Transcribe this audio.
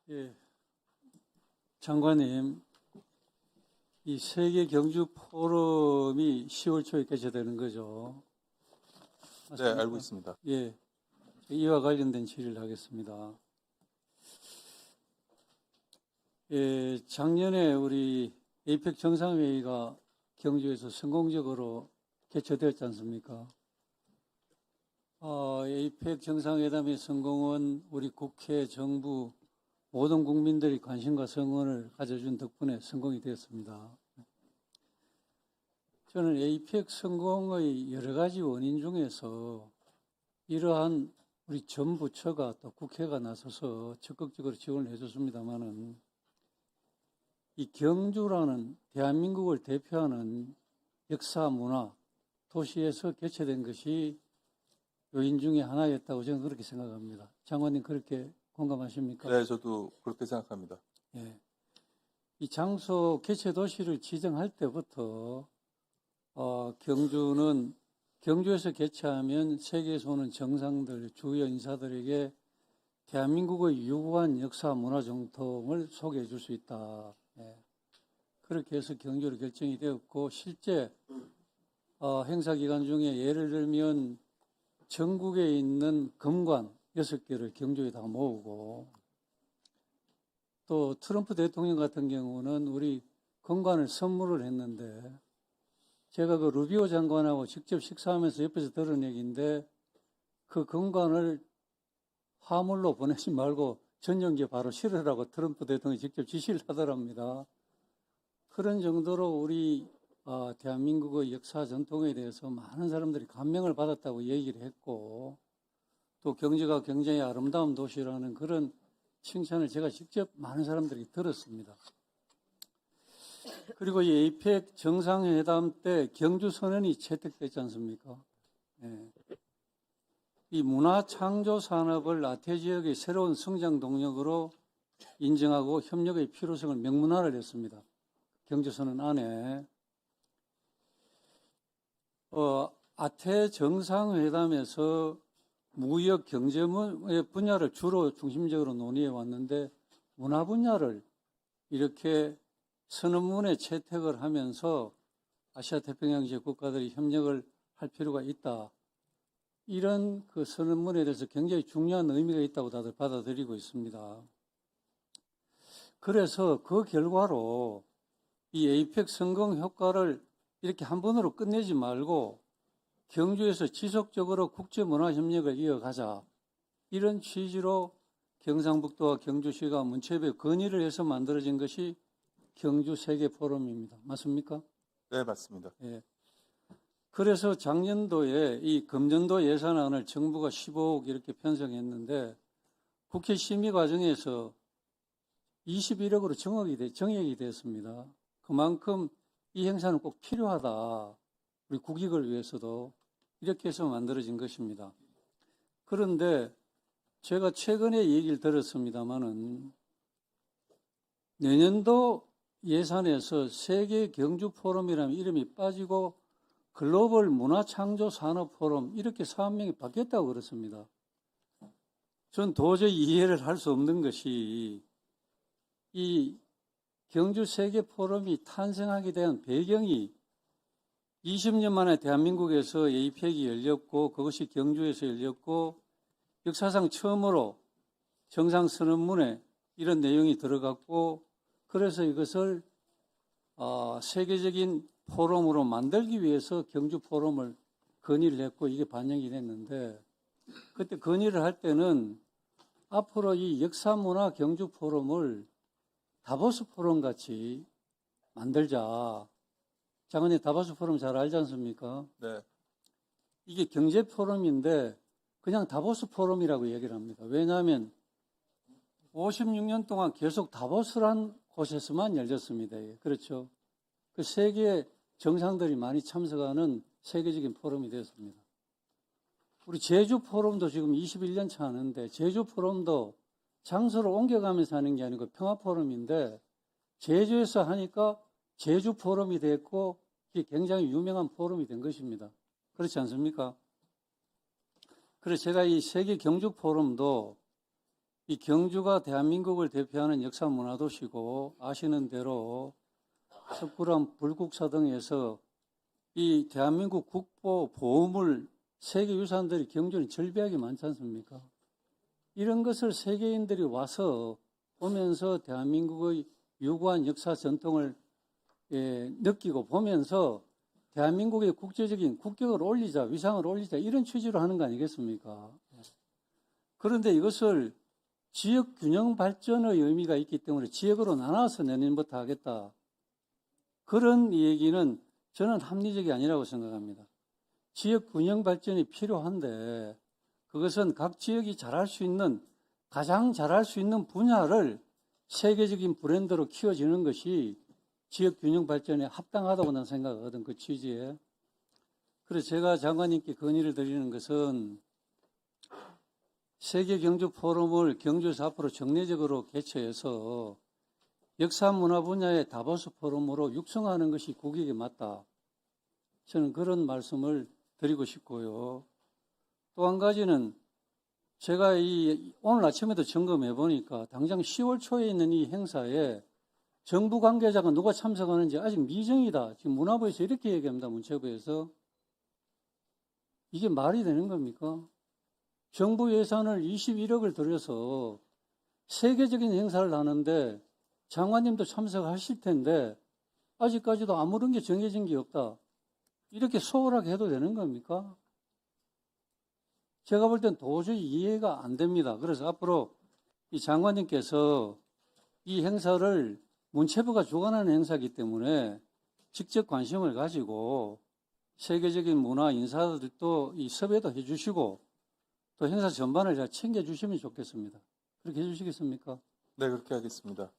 예, 장관님, 이 세계 경주 포럼이 10월 초에 개최되는 거죠. 네, 맞습니까? 알고 있습니다. 예, 이와 관련된 질의를 하겠습니다. 예, 작년에 우리 에이펙 정상회의가 경주에서 성공적으로 개최되었지 않습니까? 에이펙 정상회담의 성공은 우리 국회, 정부, 모든 국민들이 관심과 성원을 가져준 덕분에 성공이 되었습니다. 저는 에이펙 성공의 여러 가지 원인 중에서 이러한 우리 전 부처가 또 국회가 나서서 적극적으로 지원을 해줬습니다마는 이 경주라는 대한민국을 대표하는 역사, 문화, 도시에서 개최된 것이 요인 중에 하나였다고 저는 그렇게 생각합니다. 장관님 그렇게 공감하십니까? 네, 저도 그렇게 생각합니다. 예. 이 장소 개최 도시를 지정할 때부터 경주에서 개최하면 세계에서 오는 정상들, 주요 인사들에게 대한민국의 유구한 역사 문화 정통을 소개해 줄 수 있다. 예. 그렇게 해서 경주로 결정이 되었고 실제 행사 기간 중에 예를 들면 전국에 있는 금관 6개를 경주에 다 모으고 또 트럼프 대통령 같은 경우는 우리 금관을 선물을 했는데 제가 그 루비오 장관하고 직접 식사하면서 옆에서 들은 얘기인데 그 금관을 화물로 보내지 말고 전용기에 바로 실으라고 트럼프 대통령이 직접 지시를 하더랍니다. 그런 정도로 우리 대한민국의 역사 전통에 대해서 많은 사람들이 감명을 받았다고 얘기를 했고 또 경주가 굉장히 아름다운 도시라는 그런 칭찬을 제가 직접 많은 사람들이 들었습니다. 그리고 이 에이펙 정상회담 때 경주 선언이 채택됐지 않습니까? 예. 이 문화 창조 산업을 아태 지역의 새로운 성장 동력으로 인정하고 협력의 필요성을 명문화를 했습니다. 경주 선언 안에 아태 정상회담에서 무역 경제의 분야를 주로 중심적으로 논의해 왔는데 문화 분야를 이렇게 선언문에 채택을 하면서 아시아 태평양 지역 국가들이 협력을 할 필요가 있다. 이런 그 선언문에 대해서 굉장히 중요한 의미가 있다고 다들 받아들이고 있습니다. 그래서 그 결과로 이 에이펙 성공 효과를 이렇게 한 번으로 끝내지 말고 경주에서 지속적으로 국제문화협력을 이어가자. 이런 취지로 경상북도와 경주시가 문체부에 건의를 해서 만들어진 것이 경주 세계 포럼입니다. 맞습니까? 네, 맞습니다. 예. 그래서 작년도에 이 금년도 예산안을 정부가 15억 이렇게 편성했는데 국회 심의 과정에서 21억으로 정액이 됐습니다. 그만큼 이 행사는 꼭 필요하다. 우리 국익을 위해서도 이렇게 해서 만들어진 것입니다. 그런데 제가 최근에 얘기를 들었습니다마는 내년도 예산에서 세계 경주 포럼이라는 이름이 빠지고 글로벌 문화창조 산업 포럼 이렇게 사업명이 바뀌었다고 그렇습니다. 전 도저히 이해를 할 수 없는 것이 이 경주 세계 포럼이 탄생하게 된 배경이 20년 만에 대한민국에서 에이펙이 열렸고 그것이 경주에서 열렸고 역사상 처음으로 정상선언문에 이런 내용이 들어갔고 그래서 이것을 세계적인 포럼으로 만들기 위해서 경주 포럼을 건의를 했고 이게 반영이 됐는데 그때 건의를 할 때는 앞으로 이 역사문화 경주 포럼을 다보스 포럼 같이 만들자. 장관님 다보스 포럼 잘 알지 않습니까? 네, 이게 경제 포럼인데 그냥 다보스 포럼이라고 얘기를 합니다. 왜냐하면 56년 동안 계속 다보스란 곳에서만 열렸습니다. 그렇죠. 그 세계 정상들이 많이 참석하는 세계적인 포럼이 되었습니다. 우리 제주 포럼도 지금 21년 차 하는데 제주 포럼도 장소를 옮겨가면서 하는 게 아니고 평화 포럼인데 제주에서 하니까 제주 포럼이 됐고 이게 굉장히 유명한 포럼이 된 것입니다. 그렇지 않습니까? 그래서 제가 이 세계 경주 포럼도 이 경주가 대한민국을 대표하는 역사 문화도시고 아시는 대로 석굴암 불국사 등에서 이 대한민국 국보 보호물 세계유산들이 경주는 절비하게 많지 않습니까? 이런 것을 세계인들이 와서 보면서 대한민국의 유구한 역사 전통을 느끼고 보면서 대한민국의 국제적인 국격을 올리자, 위상을 올리자 이런 취지로 하는 거 아니겠습니까? 그런데 이것을 지역 균형 발전의 의미가 있기 때문에 지역으로 나눠서 내년부터 하겠다. 그런 얘기는 저는 합리적이 아니라고 생각합니다. 지역 균형 발전이 필요한데 그것은 각 지역이 잘할 수 있는 가장 잘할 수 있는 분야를 세계적인 브랜드로 키워지는 것이 지역 균형 발전에 합당하다고 나는 생각하거든, 그 취지에. 그래서 제가 장관님께 건의를 드리는 것은 세계 경주 포럼을 경주에서 앞으로 정례적으로 개최해서 역사 문화 분야의 다보스 포럼으로 육성하는 것이 국익에 맞다. 저는 그런 말씀을 드리고 싶고요. 또 한 가지는 제가 오늘 아침에도 점검해 보니까 당장 10월 초에 있는 이 행사에 정부 관계자가 누가 참석하는지 아직 미정이다. 지금 문화부에서 이렇게 얘기합니다. 문체부에서. 이게 말이 되는 겁니까? 정부 예산을 21억을 들여서 세계적인 행사를 하는데 장관님도 참석하실 텐데 아직까지도 아무런 게 정해진 게 없다. 이렇게 소홀하게 해도 되는 겁니까? 제가 볼 땐 도저히 이해가 안 됩니다. 그래서 앞으로 이 장관님께서 이 행사를 문체부가 주관하는 행사이기 때문에 직접 관심을 가지고 세계적인 문화 인사들도 이 섭외도 해주시고 또 행사 전반을 잘 챙겨주시면 좋겠습니다. 그렇게 해주시겠습니까? 네, 그렇게 하겠습니다.